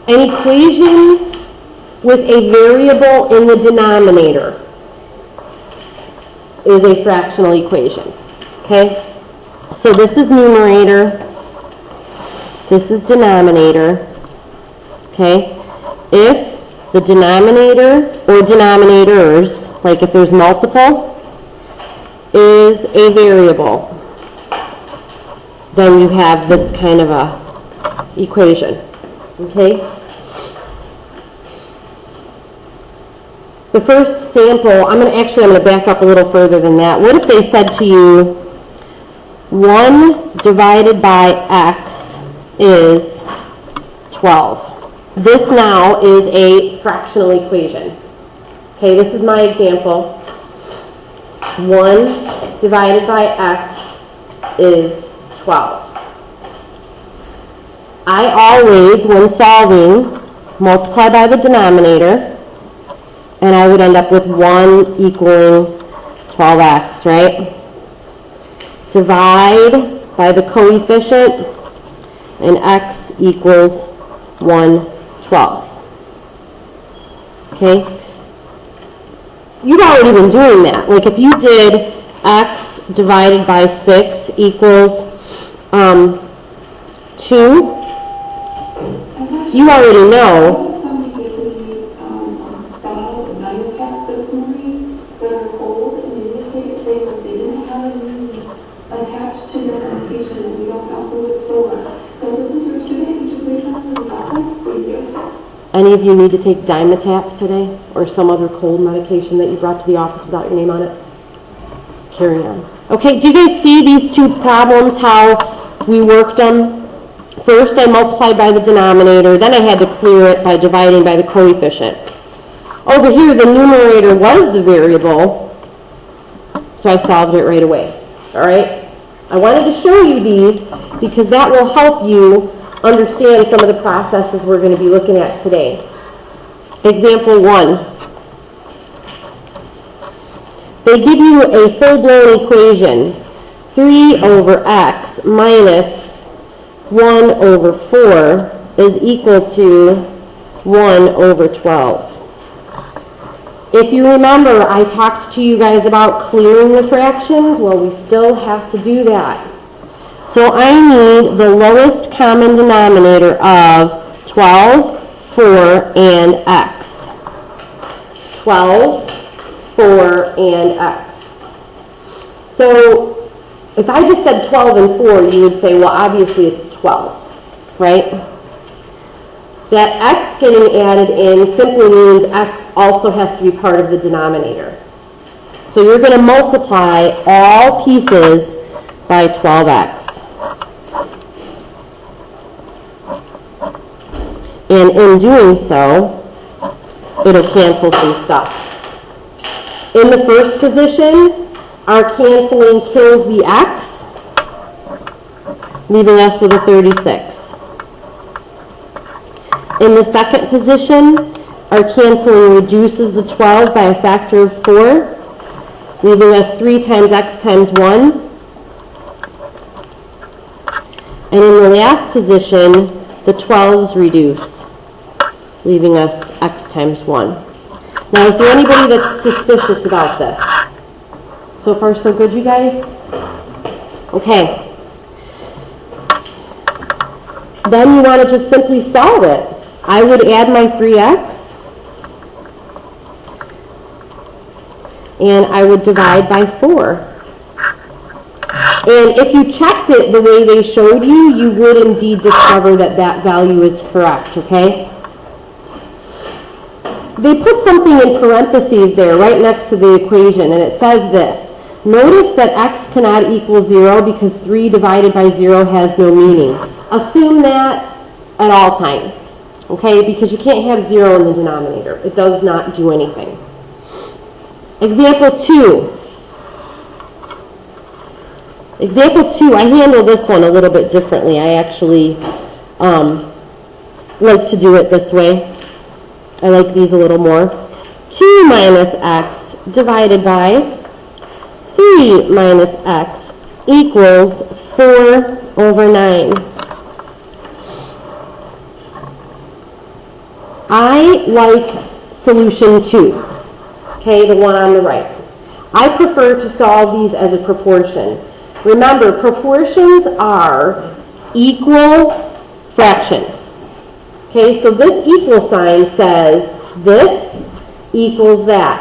An equation with a variable in the denominator is a fractional equation, okay? So this is numerator, this is denominator, okay? If the denominator or denominators, like if there's multiple, is a variable, then you have this kind of a equation, okay? The first sample, I'm going to back up a little further than that. What if they said to you, 1 divided by x is 12? This now is a fractional equation. Okay, this is my example. 1 divided by x is 12. I always, when solving, multiply by the denominator, and I would end up with 1 equaling 12x, right? Divide by the coefficient, and x equals 1/12. Okay? You've already been doing that. Like if you did x divided by 6 equals 2, you already know. Any of you need to take Dimetap today or some other cold medication that you brought to the office without your name on it? Carry on. Okay, do you guys see these two problems, how we worked them? First, I multiplied by the denominator, then I had to clear it by dividing by the coefficient. Over here, the numerator was the variable, so I solved it right away. All right? I wanted to show you these because that will help you understand some of the processes we're going to be looking at today. Example 1. They give you a full-blown equation, 3 over x minus 1 over 4 is equal to 1 over 12. If you remember, I talked to you guys about clearing the fractions. Well, we still have to do that. So I need the lowest common denominator of 12, 4, and x. 12, 4, and x. So if I just said 12 and 4, you would say, well, obviously it's 12, right? That x getting added in simply means x also has to be part of the denominator. So you're going to multiply all pieces by 12x. And in doing so, it'll cancel some stuff. In the first position, our canceling kills the x, leaving us with a 36. In the second position, our canceling reduces the 12 by a factor of 4, leaving us 3 times x times 1. And in the last position, the 12s reduce, leaving us x times 1. Now, is there anybody that's suspicious about this? So far, so good, you guys? Okay. Then you want to just simply solve it. I would add my 3x, and I would divide by 4. And if you checked it the way they showed you, you would indeed discover that that value is correct, okay? They put something in parentheses there right next to the equation, and it says this. Notice that x cannot equal 0 because 3 divided by 0 has no meaning. Assume that at all times, okay? Because you can't have 0 in the denominator. It does not do anything. Example 2. Example 2, I handle this one a little bit differently. I actually like to do it this way. I like these a little more. 2 minus x divided by 3 minus x equals 4 over 9. I like solution 2, okay, the one on the right. I prefer to solve these as a proportion. Remember, proportions are equal fractions. Okay, so this equal sign says this equals that.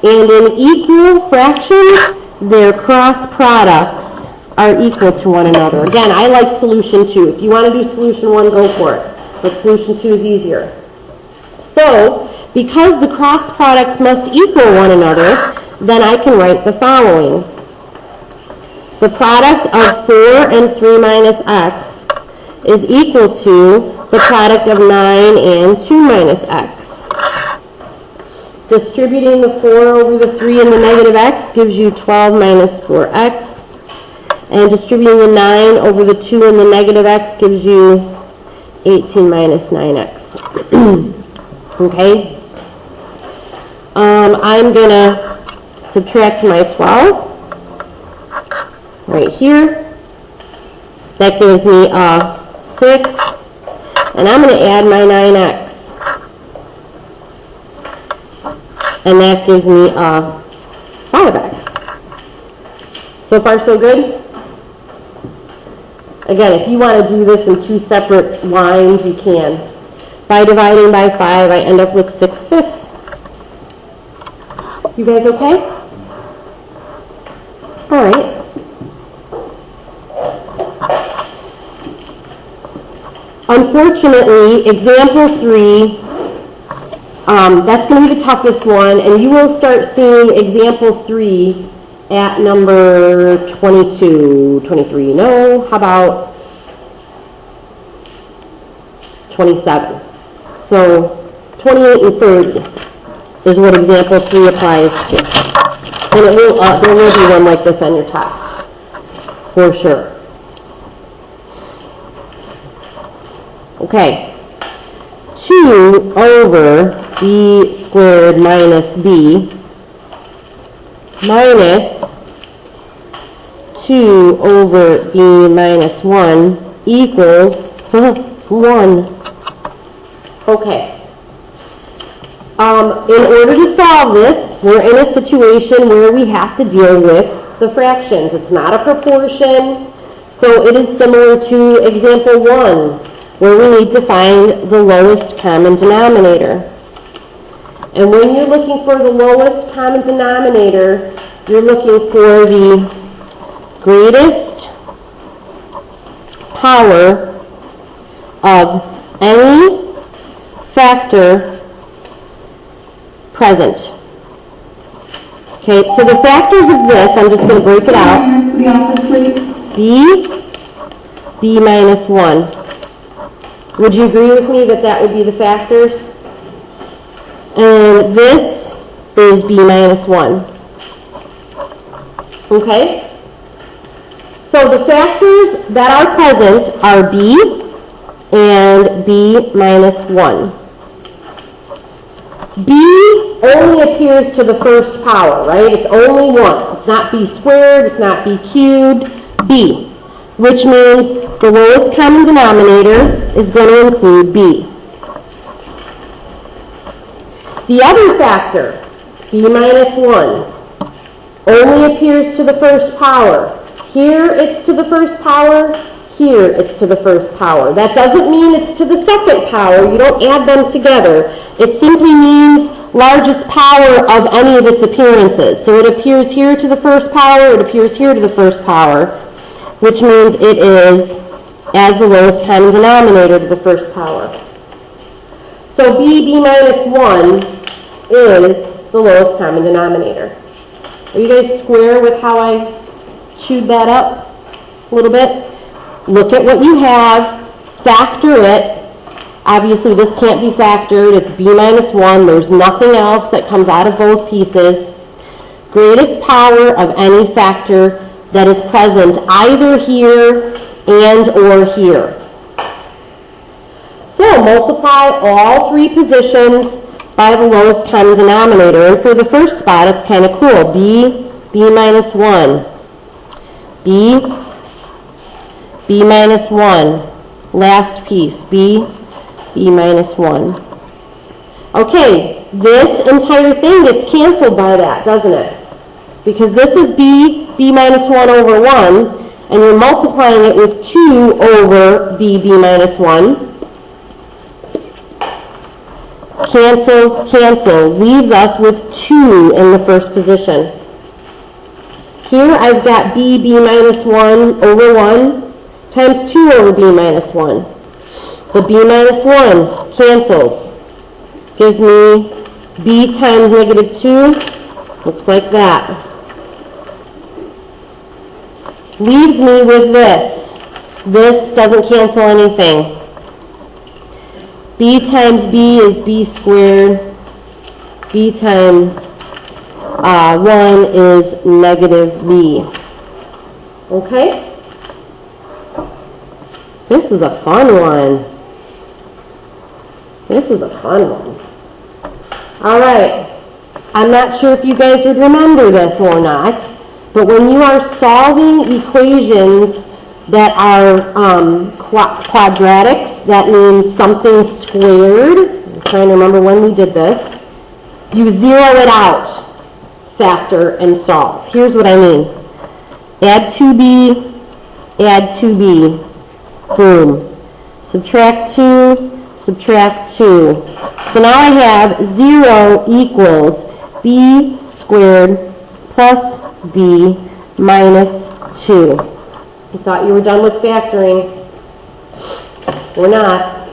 And in equal fractions, their cross products are equal to one another. Again, I like solution 2. If you want to do solution 1, go for it. But solution 2 is easier. So, because the cross products must equal one another, then I can write the following. The product of 4 and 3 minus x is equal to the product of 9 and 2 minus x. Distributing the 4 over the 3 and the negative x gives you 12 minus 4x. And distributing the 9 over the 2 and the negative x gives you 18 minus 9x. Okay? I'm going to subtract my 12 right here. That gives me a 6. And I'm going to add my 9x. And that gives me a 5x. So far, so good? Again, if you want to do this in 2 separate lines, you can. By dividing by 5, I end up with 6/5. You guys okay? All right. Unfortunately, example 3, that's going to be the toughest one, and you will start seeing example 3 at number 22, 23, no, how about 27? So 28 and 30 is what example 3 applies to. And it will, there will be one like this on your test, for sure. Okay, 2 over b squared minus b minus 2 over b minus 1 equals 1. Okay. In order to solve this, we're in a situation where we have to deal with the fractions. It's not a proportion, so it is similar to example 1, where we need to find the lowest common denominator. And when you're looking for the lowest common denominator, you're looking for the greatest power of any factor present. Okay, so the factors of this, I'm just going to break it out. B minus 1. Would you agree with me that that would be the factors? And this is b minus 1. Okay? So the factors that are present are b and b minus 1. b only appears to the first power, right? It's only once. It's not b squared, it's not b cubed, b, which means the lowest common denominator is going to include b. The other factor, b minus 1, only appears to the first power. Here it's to the first power, here it's to the first power. That doesn't mean it's to the second power. You don't add them together. It simply means largest power of any of its appearances. So it appears here to the first power, it appears here to the first power, which means it is as the lowest common denominator to the first power. So b minus 1 is the lowest common denominator. Are you guys square with how I chewed that up a little bit? Look at what you have, factor it. Obviously this can't be factored, it's b minus 1, there's nothing else that comes out of both pieces. Greatest power of any factor that is present either here and or here. So multiply all 3 positions by the lowest common denominator. And for the first spot, it's kind of cool. b minus 1. b minus 1. Last piece, b minus 1. Okay, this entire thing gets canceled by that, doesn't it? Because this is b minus 1 over 1, and you're multiplying it with 2 over b minus 1. Cancel, cancel, leaves us with 2 in the first position. Here I've got b minus 1 over 1 times 2 over b minus 1. The b minus 1 cancels. Gives me b times negative 2. Looks like that. Leaves me with this. This doesn't cancel anything. B times b is b squared. B times 1 is negative b. Okay? This is a fun one. This is a fun one. All right. I'm not sure if you guys would remember this or not, but when you are solving equations that are quadratics, that means something squared. I'm trying to remember when we did this. You zero it out, factor, and solve. Here's what I mean. Add 2b, add 2b. Boom. Subtract 2, subtract 2. So now I have 0 equals b squared plus b minus 2. You thought you were done with factoring. We're not.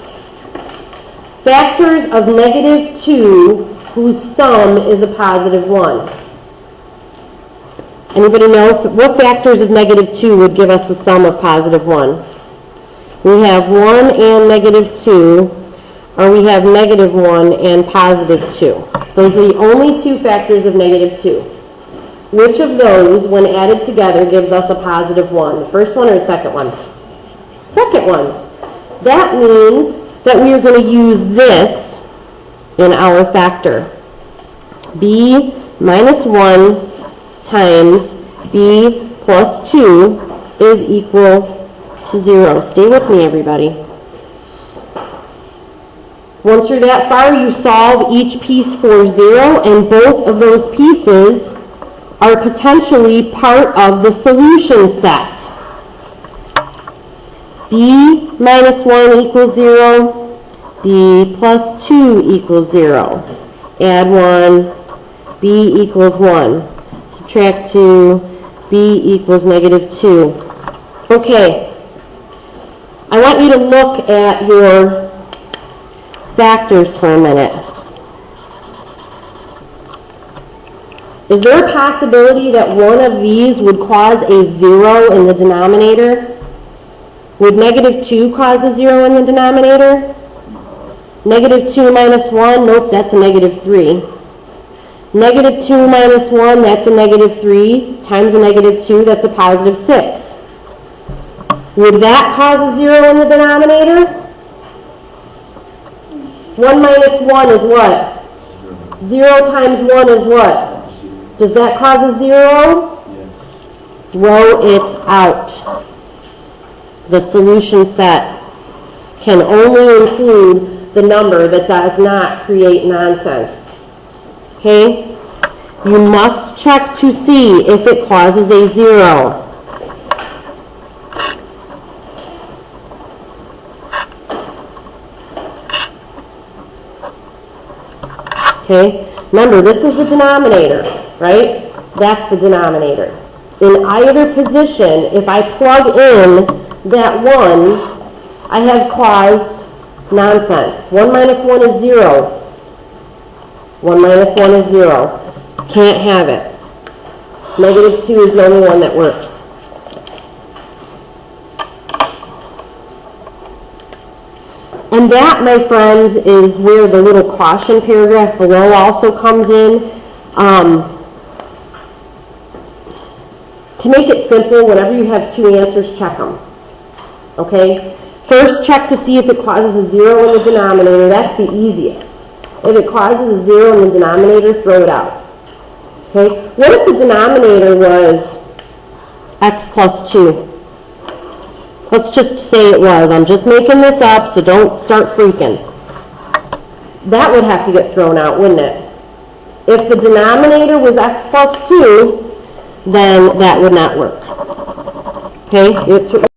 Factors of negative 2 whose sum is a positive 1. Anybody know what factors of negative 2 would give us a sum of positive 1? We have 1 and negative 2, or we have negative 1 and positive 2. Those are the only two factors of negative 2. Which of those, when added together, gives us a positive 1? The first one or the second one? Second one. That means that we are going to use this in our factor. b minus 1 times b plus 2 is equal to 0. Stay with me, everybody. Once you're that far, you solve each piece for 0, and both of those pieces are potentially part of the solution set. b minus 1 equals 0, b plus 2 equals 0. Add 1, b equals 1. Subtract 2, b equals negative 2. Okay, I want you to look at your factors for a minute. Is there a possibility that one of these would cause a 0 in the denominator? Would negative 2 cause a 0 in the denominator? Negative 2 minus 1, nope, that's a negative 3. Negative 2 minus 1, that's a negative 3, times a negative 2, that's a positive 6. Would that cause a 0 in the denominator? 1 minus 1 is what? 0 times 1 is what? Does that cause a 0? Yes. Throw it out. The solution set can only include the number that does not create nonsense. Okay? You must check to see if it causes a 0. Okay? Remember, this is the denominator, right? That's the denominator. In either position, if I plug in that 1, I have caused nonsense. 1 minus 1 is 0. 1 minus 1 is 0. Can't have it. Negative 2 is the only one that works. And that, my friends, is where the little caution paragraph below also comes in. To make it simple, whenever you have two answers, check them. Okay? First, check to see if it causes a 0 in the denominator. That's the easiest. If it causes a 0 in the denominator, throw it out. Okay? What if the denominator was x plus 2? Let's just say it was. I'm just making this up, so don't start freaking. that would have to get thrown out, wouldn't it? If the denominator was x plus 2, then that would not work. Okay?